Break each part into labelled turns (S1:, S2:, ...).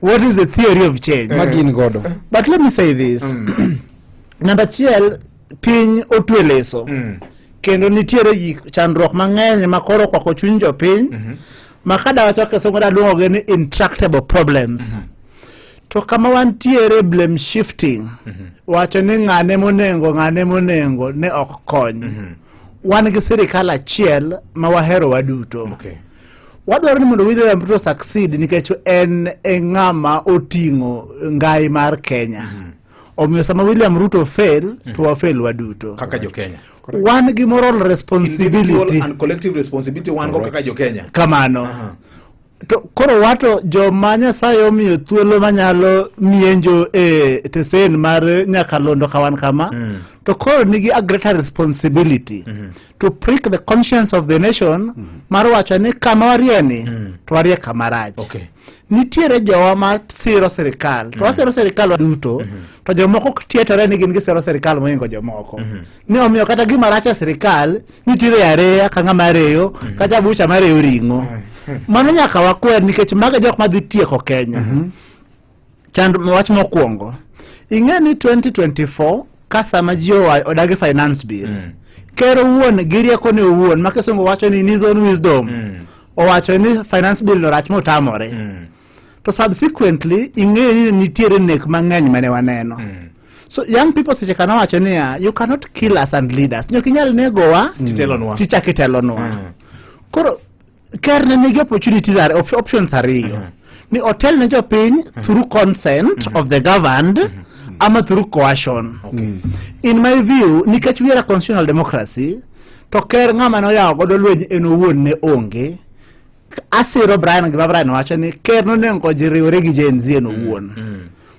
S1: What is the theory of change? But let me say this. Number chiel, piny otweleso. Kendo nitiere chandruok mang'eny makoro kwa kochunjo piny. Makada wachoke songoda luoge ni intractable problems. To kama wantiere blame shifting. Wacho ni ng'ane monengo ne ok kony. Wan gi sirikal achiel ma wahero waduto.
S2: Okay.
S1: Wadwaro ni mondo William Ruto succeed nikech en ng'ama oting'o ngai mar Kenya. Omiyo sama William Ruto fail, to wafail waduto.
S2: Kaka jo Kenya.
S1: Wan gi moral responsibility.
S2: Individual and collective responsibility wan go kaka jo Kenya.
S1: Kamano. To koro wato joma Nyasaye omiyo thuolo manyalo mienjo tesen mar nyakalondo kawan kama. To koro nigi a greater responsibility to prick the conscience of the nation mar wacho ni kama warieni to warie kamarach.
S2: Okay.
S1: Nitiere jowa ma siro serikal. To wasiro serikal waduto. To jomoko tietore ni gin gisiro serikal moingo jomoko. Ni omiyo kata gima racha serikal nitiere areya ka ng'ama reyo kata bucha mareyo ring'o. Mano nyaka wakwer nikech maga jok madhi tieko Kenya. Wach mokwongo. Ing'e ni 2024 kasama ji odagi finance bill. Kero wuon girieko ne wuon makesongo wacho ni in his own wisdom. Owacho ni finance bill no rach motamore. To subsequently ing'e ni nitiere nek mang'eny mane waneno. So young people seche kana wacho ni you cannot kill us and lead us. Nyok inyal negowa titelonwa. Koro kerne nigi opportunities options ariyo. Ni hotel ne jopiny through consent of the governed ama through coercion. In my view, nikech we are a constitutional democracy, to ker ng'ama no yawo godo lweny en owuon ne onge. Asiro Brian wacho ni ker no nengo jiriwore gi Gen Z en owuon.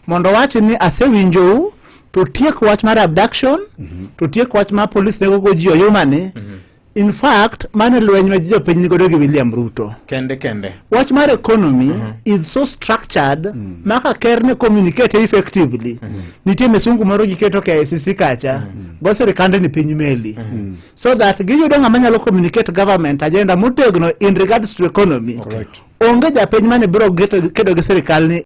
S1: Mondo wacho ni asewinjou to tiek wach mar abduction, to tiek wach mar police nego go ji oyumane. In fact, mane lweny ma jopiny nigodo gi William Ruto.
S2: Kende.
S1: Wach mar economy is so structured maka ker ne communicate effectively. Nitie mesungu moro giketo ke ICC kacha. Go serikande ni piny meli. So that giyudo ng'ama nyalo communicate government agenda motegno in regards to economy.
S2: Correct.
S1: Onge japiny mane biro kedo gi serikal ni